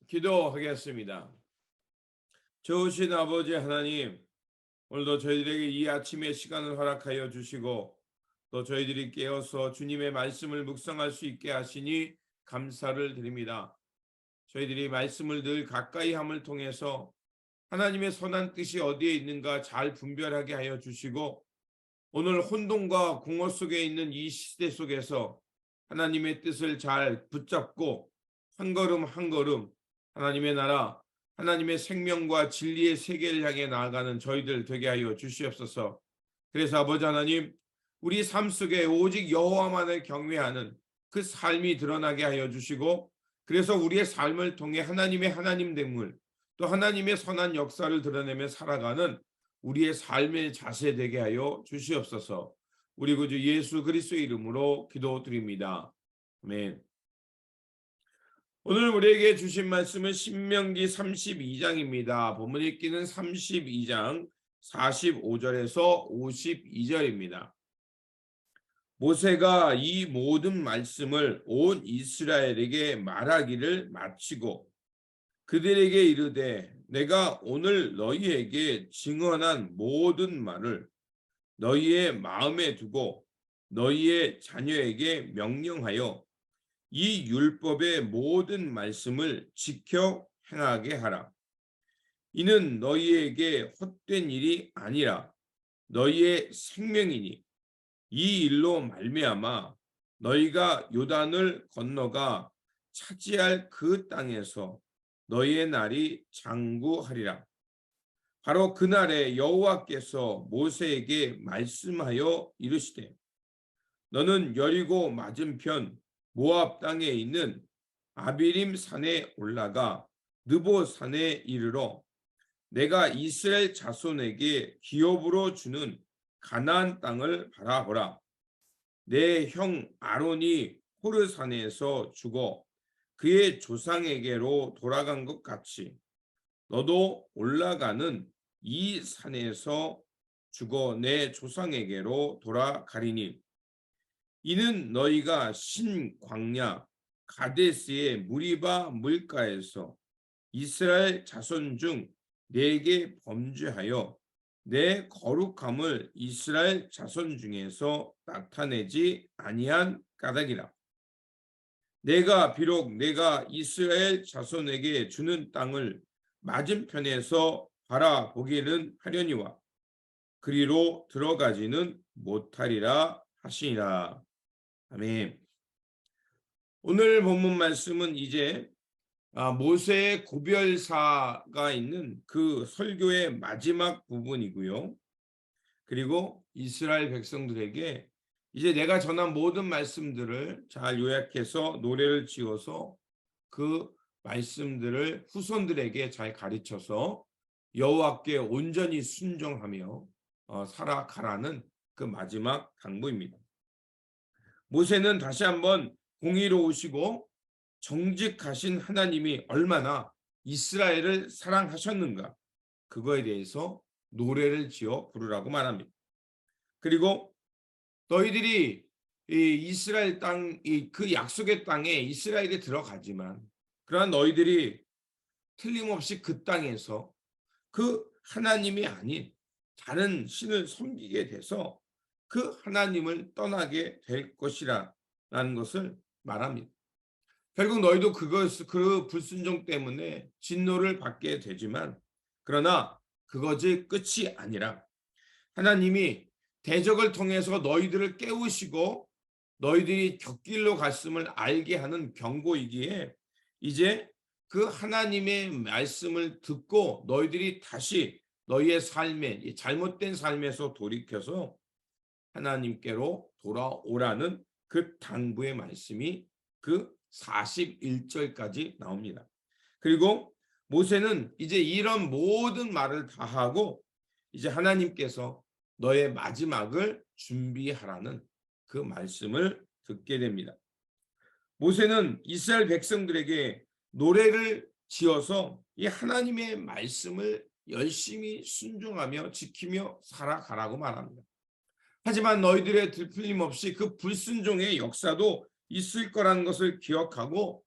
기도하겠습니다. 좋으신 아버지 하나님, 오늘도 저희들에게 이 아침의 시간을 허락하여 주시고 또 저희들이 깨어서 주님의 말씀을 묵상할 수 있게 하시니 감사를 드립니다. 저희들이 말씀을 늘 가까이 함을 통해서 하나님의 선한 뜻이 어디에 있는가 잘 분별하게 하여 주시고 오늘 혼돈과 공허 속에 있는 이 시대 속에서 하나님의 뜻을 잘 붙잡고 한 걸음 한 걸음 하나님의 나라, 하나님의 생명과 진리의 세계를 향해 나아가는 저희들 되게 하여 주시옵소서. 그래서 아버지 하나님, 우리 삶 속에 오직 여호와만을 경외하는 그 삶이 드러나게 하여 주시고, 그래서 우리의 삶을 통해 하나님의 하나님됨을, 또 하나님의 선한 역사를 드러내며 살아가는 우리의 삶의 자세 되게 하여 주시옵소서. 우리 구주 예수 그리스도의 이름으로 기도드립니다. 아멘. 오늘 우리에게 주신 말씀은 신명기 32장입니다. 본문 읽기는 32장 45절에서 52절입니다. 모세가 이 모든 말씀을 온 이스라엘에게 말하기를 마치고 그들에게 이르되 내가 오늘 너희에게 증언한 모든 말을 너희의 마음에 두고 너희의 자녀에게 명령하여 이 율법의 모든 말씀을 지켜 행하게 하라. 이는 너희에게 헛된 일이 아니라 너희의 생명이니 이 일로 말미암아 너희가 요단을 건너가 차지할 그 땅에서 너희의 날이 장구하리라. 바로 그날에 여호와께서 모세에게 말씀하여 이르시되 너는 여리고 맞은편 모압 땅에 있는 아비림 산에 올라가 느보 산에 이르러 내가 이스라엘 자손에게 기업으로 주는 가나안 땅을 바라보라. 내 형 아론이 호르 산에서 죽어 그의 조상에게로 돌아간 것 같이 너도 올라가는 이 산에서 죽어 내 조상에게로 돌아가리니 이는 너희가 신 광야 가데스의 무리바 물가에서 이스라엘 자손 중 내게 범죄하여 내 거룩함을 이스라엘 자손 중에서 나타내지 아니한 까닭이라. 내가 비록 내가 이스라엘 자손에게 주는 땅을 맞은편에서 바라보기는 하려니와 그리로 들어가지는 못하리라 하시니라. 아멘. 오늘 본문 말씀은 이제 모세의 고별사가 있는 그 설교의 마지막 부분이고요. 그리고 이스라엘 백성들에게 이제 내가 전한 모든 말씀들을 잘 요약해서 노래를 지어서 그 말씀들을 후손들에게 잘 가르쳐서 여호와께 온전히 순종하며 살아가라는 그 마지막 당부입니다. 모세는 다시 한번 공의로우시고 정직하신 하나님이 얼마나 이스라엘을 사랑하셨는가 그거에 대해서 노래를 지어 부르라고 말합니다. 그리고 너희들이 이 이스라엘 땅, 그 약속의 땅에 이스라엘이 들어가지만 그러나 너희들이 틀림없이 그 땅에서 그 하나님이 아닌 다른 신을 섬기게 돼서 그 하나님을 떠나게 될 것이라는 것을 말합니다. 결국 너희도 그 불순종 때문에 진노를 받게 되지만 그러나 그것이 끝이 아니라 하나님이 대적을 통해서 너희들을 깨우시고 너희들이 곁길로 갔음을 알게 하는 경고이기에 이제 그 하나님의 말씀을 듣고 너희들이 다시 너희의 삶에 잘못된 삶에서 돌이켜서 하나님께로 돌아오라는 그 당부의 말씀이 그 41절까지 나옵니다. 그리고 모세는 이제 이런 모든 말을 다 하고 이제 하나님께서 너의 마지막을 준비하라는 그 말씀을 듣게 됩니다. 모세는 이스라엘 백성들에게 노래를 지어서 이 하나님의 말씀을 열심히 순종하며 지키며 살아가라고 말합니다. 하지만 너희들의 틀림없이 그 불순종의 역사도 있을 거라는 것을 기억하고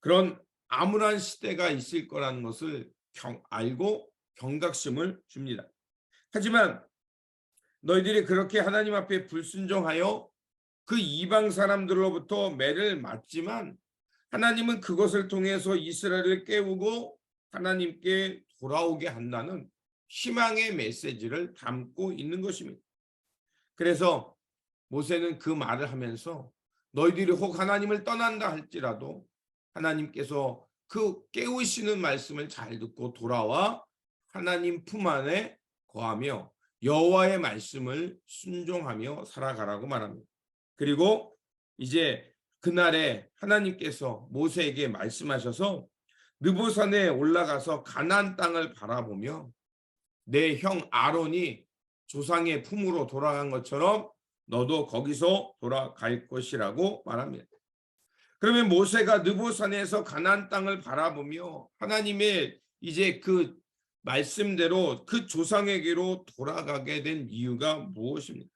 그런 암울한 시대가 있을 거라는 것을 알고 경각심을 줍니다. 하지만 너희들이 그렇게 하나님 앞에 불순종하여 그 이방 사람들로부터 매를 맞지만 하나님은 그것을 통해서 이스라엘을 깨우고 하나님께 돌아오게 한다는 희망의 메시지를 담고 있는 것입니다. 그래서 모세는 그 말을 하면서 너희들이 혹 하나님을 떠난다 할지라도 하나님께서 그 깨우시는 말씀을 잘 듣고 돌아와 하나님 품 안에 거하며 여호와의 말씀을 순종하며 살아가라고 말합니다. 그리고 이제 그날에 하나님께서 모세에게 말씀하셔서 느보산에 올라가서 가나안 땅을 바라보며 내 형 아론이 조상의 품으로 돌아간 것처럼 너도 거기서 돌아갈 것이라고 말합니다. 그러면 모세가 느보산에서 가나안 땅을 바라보며 하나님의 이제 그 말씀대로 그 조상에게로 돌아가게 된 이유가 무엇입니까?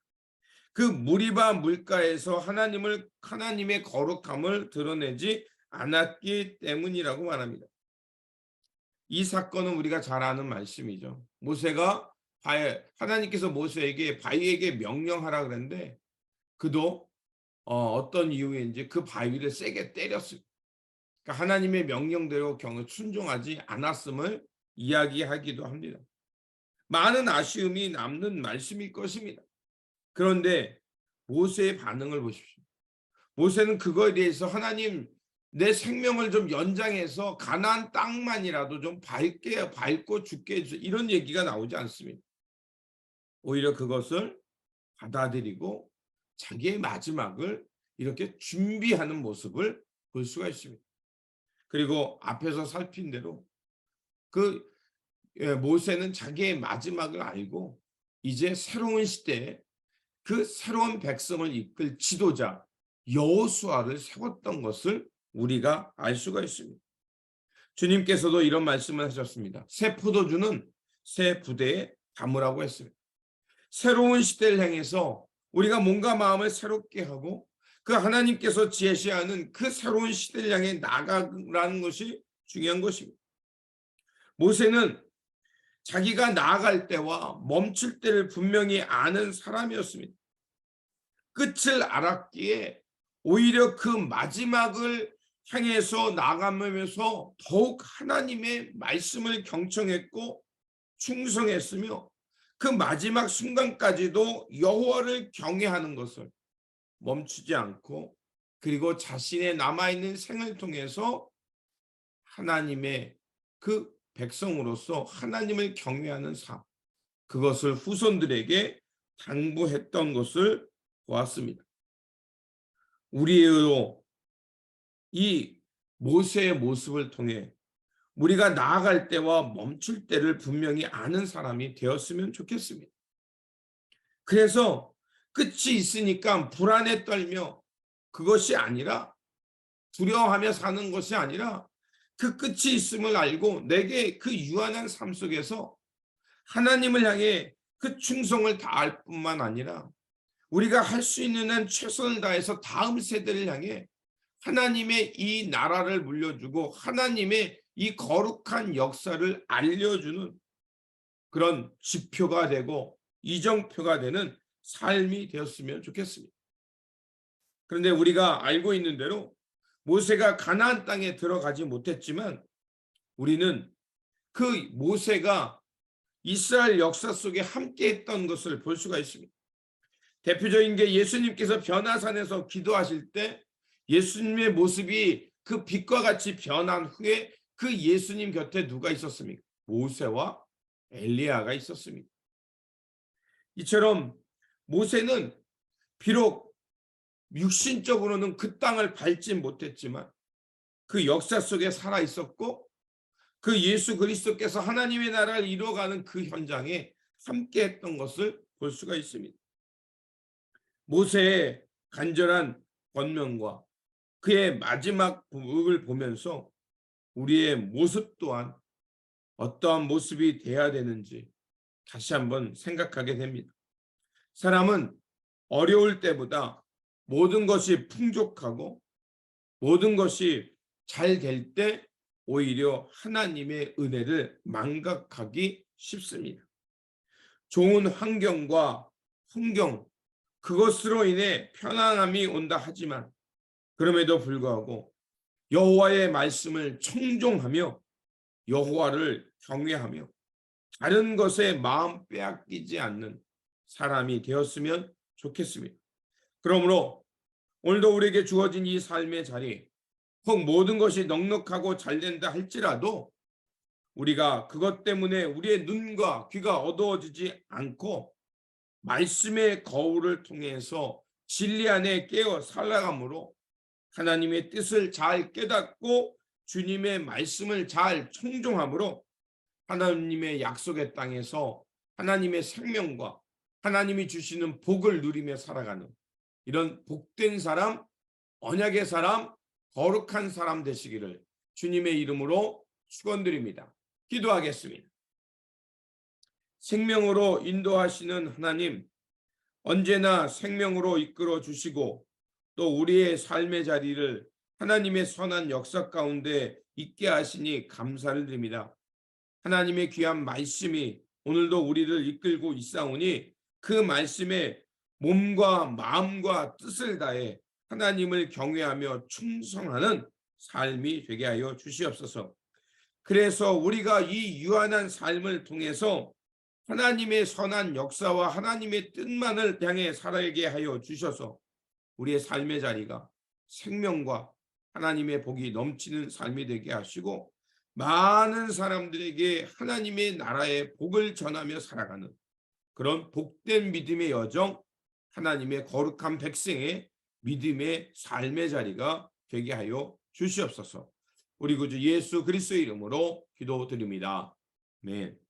그 무리바 물가에서 하나님의 거룩함을 드러내지 않았기 때문이라고 말합니다. 이 사건은 우리가 잘 아는 말씀이죠. 모세가 하나님께서 모세에게 바위에게 명령하라 그랬는데 그도 어떤 이유인지 그 바위를 세게 때렸어요. 그러니까 하나님의 명령대로 순종하지 않았음을 이야기하기도 합니다. 많은 아쉬움이 남는 말씀일 것입니다. 그런데 모세의 반응을 보십시오. 모세는 그거에 대해서 하나님 내 생명을 좀 연장해서 가나안 땅만이라도 좀 밟고 죽게 해주세요. 이런 얘기가 나오지 않습니다. 오히려 그것을 받아들이고 자기의 마지막을 이렇게 준비하는 모습을 볼 수가 있습니다. 그리고 앞에서 살핀 대로 그 모세는 자기의 마지막을 알고 이제 새로운 시대에 그 새로운 백성을 이끌 지도자 여호수아를 세웠던 것을 우리가 알 수가 있습니다. 주님께서도 이런 말씀을 하셨습니다. 새 포도주는 새 부대에 담으라고 했습니다. 새로운 시대를 향해서 우리가 몸과 마음을 새롭게 하고 그 하나님께서 제시하는 그 새로운 시대를 향해 나아가라는 것이 중요한 것입니다. 모세는 자기가 나아갈 때와 멈출 때를 분명히 아는 사람이었습니다. 끝을 알았기에 오히려 그 마지막을 향해서 나아가면서 더욱 하나님의 말씀을 경청했고 충성했으며 그 마지막 순간까지도 여호와를 경외하는 것을 멈추지 않고 그리고 자신의 남아있는 생을 통해서 하나님의 그 백성으로서 하나님을 경외하는 삶, 그것을 후손들에게 당부했던 것을 보았습니다. 우리의 이 모세의 모습을 통해 우리가 나아갈 때와 멈출 때를 분명히 아는 사람이 되었으면 좋겠습니다. 그래서 끝이 있으니까 불안에 떨며 그것이 아니라 두려워하며 사는 것이 아니라 그 끝이 있음을 알고 내게 그 유한한 삶 속에서 하나님을 향해 그 충성을 다할 뿐만 아니라 우리가 할 수 있는 한 최선을 다해서 다음 세대를 향해 하나님의 이 나라를 물려주고 하나님의 이 거룩한 역사를 알려주는 그런 지표가 되고 이정표가 되는 삶이 되었으면 좋겠습니다. 그런데 우리가 알고 있는 대로 모세가 가나안 땅에 들어가지 못했지만 우리는 그 모세가 이스라엘 역사 속에 함께했던 것을 볼 수가 있습니다. 대표적인 게 예수님께서 변화산에서 기도하실 때 예수님의 모습이 그 빛과 같이 변한 후에 그 예수님 곁에 누가 있었습니까? 모세와 엘리야가 있었습니다. 이처럼 모세는 비록 육신적으로는 그 땅을 밟지 못했지만 그 역사 속에 살아 있었고 그 예수 그리스도께서 하나님의 나라를 이루어가는 그 현장에 함께했던 것을 볼 수가 있습니다. 모세의 간절한 권면과 그의 마지막 부분을 보면서 우리의 모습 또한 어떠한 모습이 돼야 되는지 다시 한번 생각하게 됩니다. 사람은 어려울 때보다 모든 것이 풍족하고 모든 것이 잘 될 때 오히려 하나님의 은혜를 망각하기 쉽습니다. 좋은 환경과 풍경, 그것으로 인해 편안함이 온다 하지만 그럼에도 불구하고 여호와의 말씀을 청종하며 여호와를 경외하며 다른 것에 마음 빼앗기지 않는 사람이 되었으면 좋겠습니다. 그러므로 오늘도 우리에게 주어진 이 삶의 자리, 혹 모든 것이 넉넉하고 잘 된다 할지라도 우리가 그것 때문에 우리의 눈과 귀가 어두워지지 않고 말씀의 거울을 통해서 진리 안에 깨어 살아감으로 하나님의 뜻을 잘 깨닫고 주님의 말씀을 잘 청종함으로 하나님의 약속의 땅에서 하나님의 생명과 하나님이 주시는 복을 누리며 살아가는 이런 복된 사람, 언약의 사람, 거룩한 사람 되시기를 주님의 이름으로 축원드립니다. 기도하겠습니다. 생명으로 인도하시는 하나님, 언제나 생명으로 이끌어 주시고 또 우리의 삶의 자리를 하나님의 선한 역사 가운데 있게 하시니 감사를 드립니다. 하나님의 귀한 말씀이 오늘도 우리를 이끌고 있사오니 그 말씀에 몸과 마음과 뜻을 다해 하나님을 경외하며 충성하는 삶이 되게 하여 주시옵소서. 그래서 우리가 이 유한한 삶을 통해서 하나님의 선한 역사와 하나님의 뜻만을 향해 살아가게 하여 주셔서 우리의 삶의 자리가 생명과 하나님의 복이 넘치는 삶이 되게 하시고 많은 사람들에게 하나님의 나라의 복을 전하며 살아가는 그런 복된 믿음의 여정, 하나님의 거룩한 백성의 믿음의 삶의 자리가 되게 하여 주시옵소서. 우리 구주 예수 그리스도의 이름으로 기도드립니다. 아멘.